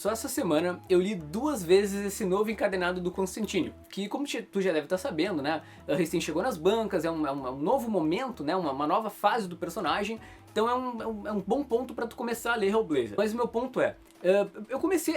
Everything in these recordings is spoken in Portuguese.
Só essa semana eu li 2 vezes esse novo encadernado do Constantine, que como tu já deve estar sabendo, né, recém chegou nas bancas, é um novo momento, né, uma nova fase do personagem, então é um bom ponto para tu começar a ler Hellblazer. Mas o meu ponto é,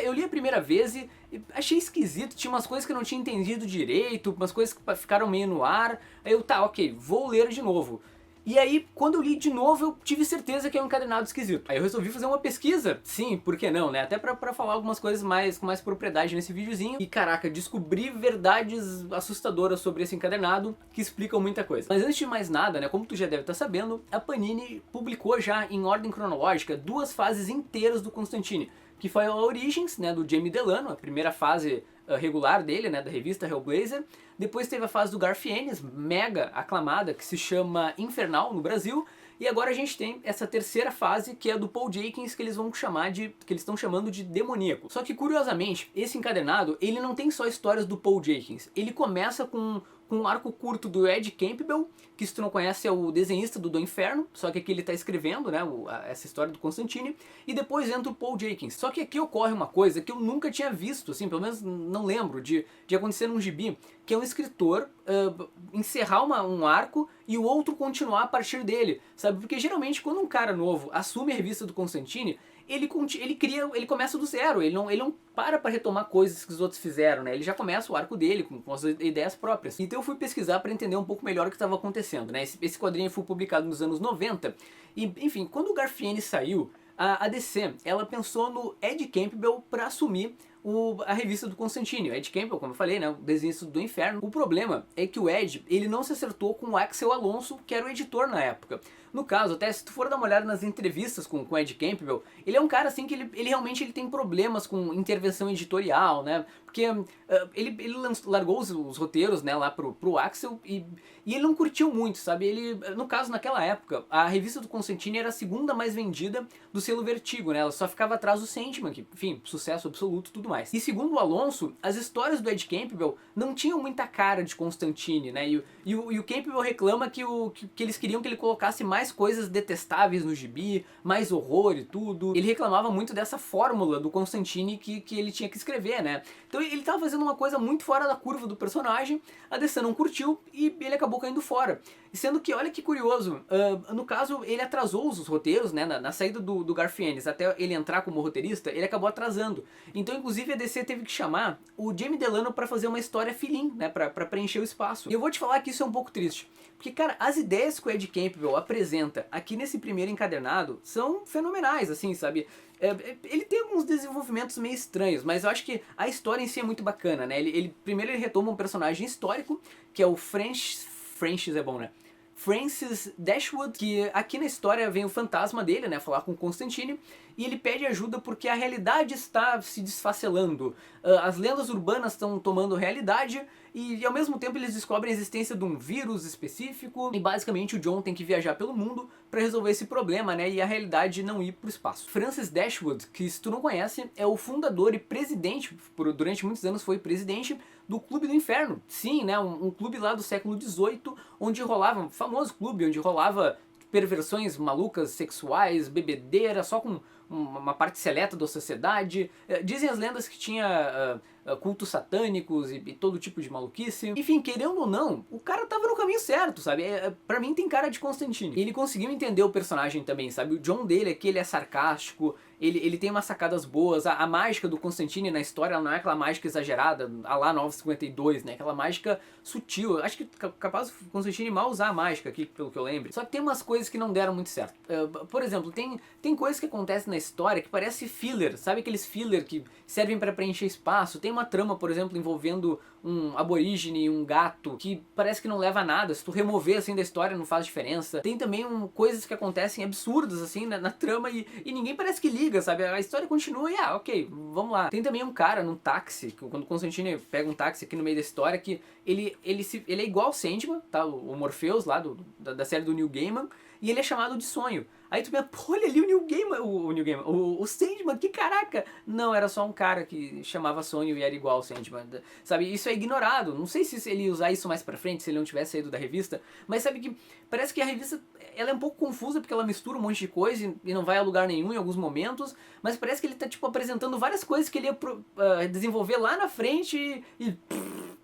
eu li a primeira vez e achei esquisito, tinha umas coisas que eu não tinha entendido direito, umas coisas que ficaram meio no ar, aí eu, tá, ok, vou ler de novo. E aí, quando eu li de novo, eu tive certeza que é um encadernado esquisito. Aí eu resolvi fazer uma pesquisa, sim, por que não, né? Até pra falar algumas coisas com mais propriedade nesse videozinho. E caraca, descobri verdades assustadoras sobre esse encadernado que explicam muita coisa. Mas antes de mais nada, né, como tu já deve estar sabendo, a Panini publicou já em ordem cronológica 2 fases inteiras do Constantine, que foi a Origins, né, do Jamie Delano, a primeira fase regular dele, né, da revista Hellblazer. Depois teve a fase do Garth Ennis, mega aclamada, que se chama Infernal no Brasil. E agora a gente tem essa terceira fase, que é a do Paul Jenkins, que eles estão chamando de Demoníaco. Só que curiosamente, esse encadernado, ele não tem só histórias do Paul Jenkins. Ele começa com um arco curto do Ed Campbell, que se tu não conhece é o desenhista do Inferno, só que aqui ele está escrevendo, né, essa história do Constantine, e depois entra o Paul Jenkins. Só que aqui ocorre uma coisa que eu nunca tinha visto, assim, pelo menos não lembro de acontecer num gibi, que é um escritor encerrar um arco e o outro continuar a partir dele, sabe? Porque geralmente quando um cara novo assume a revista do Constantine, ele começa do zero, ele não para retomar coisas que os outros fizeram, né? Ele já começa o arco dele com as ideias próprias. Então eu fui pesquisar para entender um pouco melhor o que estava acontecendo, né? Esse quadrinho foi publicado nos anos 90 e, enfim, quando o Garth Ennis saiu, a DC, ela pensou no Ed Campbell para assumir a revista do Constantine. O Ed Campbell, como eu falei, né, o desenhista do Inferno. O problema é que o Ed, ele não se acertou com o Axel Alonso, que era o editor na época. No caso, até se tu for dar uma olhada nas entrevistas com o Ed Campbell, ele é um cara assim que ele realmente tem problemas com intervenção editorial, né? Porque ele largou os roteiros, né, lá pro Axel e ele não curtiu muito, sabe? No caso, naquela época, a revista do Constantine era a segunda mais vendida do selo Vertigo, né? Ela só ficava atrás do Sandman, que, enfim, sucesso absoluto e tudo mais. E segundo o Alonso, as histórias do Ed Campbell não tinham muita cara de Constantine, né? E o Campbell reclama que eles queriam que ele colocasse mais coisas detestáveis no gibi, mais horror e tudo. Ele reclamava muito dessa fórmula do Constantine que ele tinha que escrever, né? Então ele tava fazendo uma coisa muito fora da curva do personagem, a DC não curtiu e ele acabou caindo fora. E sendo que, olha que curioso, no caso ele atrasou os roteiros, né, na saída do Garth Ennis, até ele entrar como roteirista, ele acabou atrasando. Então inclusive a DC teve que chamar o Jamie Delano para fazer uma história fill-in, né, pra preencher o espaço. E eu vou te falar que isso é um pouco triste, porque cara, as ideias que o Ed Campbell apresenta aqui nesse primeiro encadernado são fenomenais, assim, sabe? Ele tem alguns desenvolvimentos meio estranhos, mas eu acho que a história em si é muito bacana, né? Primeiro ele retoma um personagem histórico, que é o Francis é bom, né? Francis Dashwood, que aqui na história vem o fantasma dele, né, falar com Constantine, e ele pede ajuda porque a realidade está se desfacelando. As lendas urbanas estão tomando realidade e ao mesmo tempo eles descobrem a existência de um vírus específico e basicamente o John tem que viajar pelo mundo para resolver esse problema, né, e a realidade não ir para o espaço. Francis Dashwood, que se tu não conhece, é o fundador e presidente, durante muitos anos foi presidente do Clube do Inferno. Sim, né, um clube lá do século XVIII, onde rolava, um famoso clube, onde rolava perversões malucas, sexuais, bebedeira, só com uma parte seleta da sociedade. Dizem as lendas que tinha cultos satânicos e todo tipo de maluquice. Enfim, querendo ou não, o cara tava no caminho certo, sabe? Pra mim tem cara de Constantine. E ele conseguiu entender o personagem também, sabe? O John dele é que ele é sarcástico, ele tem umas sacadas boas. A mágica do Constantine na história ela não é aquela mágica exagerada, a lá 952, né? Aquela mágica sutil. Acho que capaz o Constantine mal usar a mágica aqui, pelo que eu lembro. Só que tem umas coisas que não deram muito certo. Por exemplo, tem coisas que acontecem na história que parece filler, sabe aqueles filler que servem para preencher espaço? Tem uma trama, por exemplo, envolvendo um aborígene e um gato que parece que não leva a nada, se tu remover assim da história não faz diferença. Tem também coisas que acontecem absurdas assim na trama e ninguém parece que liga, sabe? A história continua e ok, vamos lá. Tem também um cara num táxi, quando o Constantine pega um táxi aqui no meio da história, que ele é igual ao Sandman, tá? O Morpheus lá da série do Neil Gaiman. e ele é chamado de sonho. Aí tu pensa, pô, olha ali o Neil Gaiman, o Sandman, que caraca! Não, era só um cara que chamava sonho e era igual ao Sandman, sabe? Isso é ignorado, não sei se ele ia usar isso mais pra frente, se ele não tivesse saído da revista, mas sabe que parece que a revista, ela é um pouco confusa porque ela mistura um monte de coisa e não vai a lugar nenhum em alguns momentos, mas parece que ele tá, tipo, apresentando várias coisas que ele ia desenvolver lá na frente e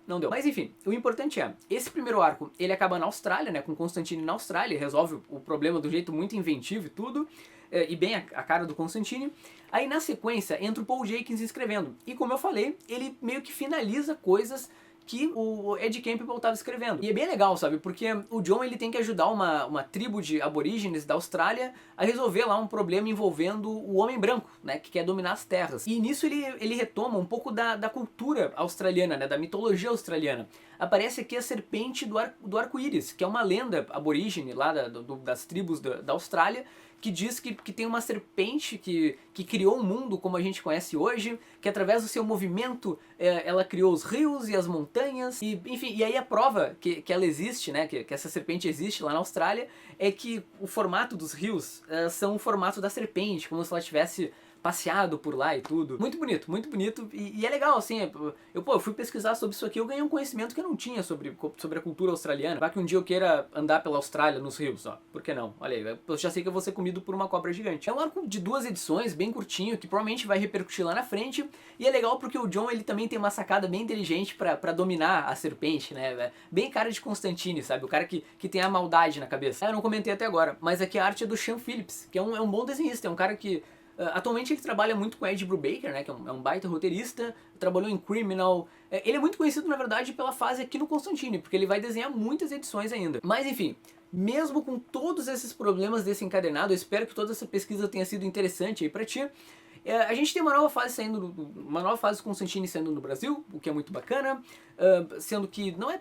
não deu. Mas enfim, o importante é, esse primeiro arco, ele acaba na Austrália, né, com Constantine na Austrália, resolve o problema do jeito muito inventivo e tudo, e bem a cara do Constantine. Aí na sequência entra o Paul Jenkins escrevendo, e como eu falei, ele meio que finaliza coisas que o Ed Campbell estava escrevendo. E é bem legal, sabe? Porque o John, ele tem que ajudar uma tribo de aborígenes da Austrália a resolver lá um problema envolvendo o homem branco, né? Que quer dominar as terras. E nisso ele retoma um pouco da cultura australiana, né? Da mitologia australiana. Aparece aqui a serpente do arco-íris, que é uma lenda aborígene lá das tribos da Austrália, que diz que tem uma serpente que criou o mundo como a gente conhece hoje, que através do seu movimento ela criou os rios e as montanhas, e enfim, e aí a prova que ela existe, né, que essa serpente existe lá na Austrália, é que o formato dos rios são o formato da serpente, como se ela tivesse passeado por lá e tudo. Muito bonito, e é legal, assim, eu fui pesquisar sobre isso aqui, eu ganhei um conhecimento que eu não tinha sobre a cultura australiana. Vai que um dia eu queira andar pela Austrália nos rios, ó, por que não? Olha aí, eu já sei que eu vou ser comido por uma cobra gigante. É um arco de 2 edições, bem curtinho, que provavelmente vai repercutir lá na frente, e é legal porque o John, ele também tem uma sacada bem inteligente pra dominar a serpente, né, bem cara de Constantine, sabe, o cara que tem a maldade na cabeça. Eu não comentei até agora, mas aqui a arte é do Sean Phillips, que é um bom desenhista, é um cara que atualmente ele trabalha muito com Ed Brubaker, né, que é um baita roteirista, trabalhou em Criminal. Ele é muito conhecido, na verdade, pela fase aqui no Constantine, porque ele vai desenhar muitas edições ainda. Mas enfim, mesmo com todos esses problemas desse encadenado, eu espero que toda essa pesquisa tenha sido interessante aí pra ti. A gente tem uma nova fase saindo, uma nova fase Constantine saindo no Brasil, o que é muito bacana, sendo que não é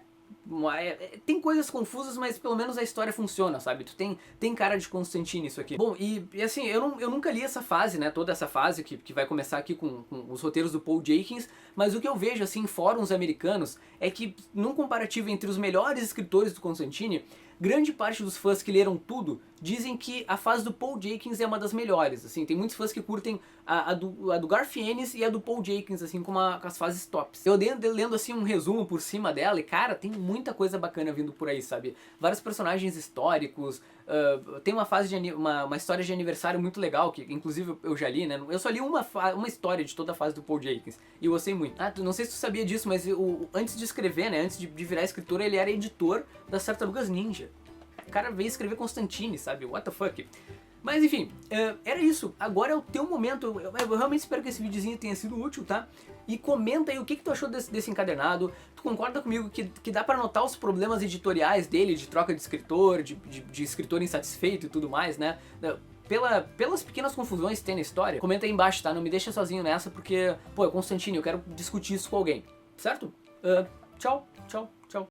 tem coisas confusas, mas pelo menos a história funciona, sabe? Tu tem cara de Constantine isso aqui. Bom, e assim, eu nunca li essa fase, né? Toda essa fase que vai começar aqui com os roteiros do Paul Jenkins, mas o que eu vejo, assim, em fóruns americanos, é que num comparativo entre os melhores escritores do Constantine, grande parte dos fãs que leram tudo dizem que a fase do Paul Jenkins é uma das melhores, assim, tem muitos fãs que curtem a do Garth Ennis e a do Paul Jenkins, assim, com as fases tops. Eu andei lendo, assim, um resumo por cima dela e, cara, tem muita coisa bacana vindo por aí, sabe? Vários personagens históricos, tem uma fase uma história de aniversário muito legal, que inclusive eu já li, né? Eu só li uma história de toda a fase do Paul Jenkins, e eu gostei muito. Não sei se tu sabia disso, mas antes de escrever, né, antes de virar escritor, ele era editor das Tartarugas Ninja. O cara veio escrever Constantine, sabe? What the fuck? Mas enfim, era isso. Agora é o teu momento. Eu realmente espero que esse videozinho tenha sido útil, tá? E comenta aí o que tu achou desse encadernado. Tu concorda comigo que dá pra notar os problemas editoriais dele, de troca de escritor, de escritor insatisfeito e tudo mais, né? Pelas pequenas confusões que tem na história. Comenta aí embaixo, tá? Não me deixa sozinho nessa, porque, pô, é Constantine, eu quero discutir isso com alguém. Certo? Tchau, tchau, tchau.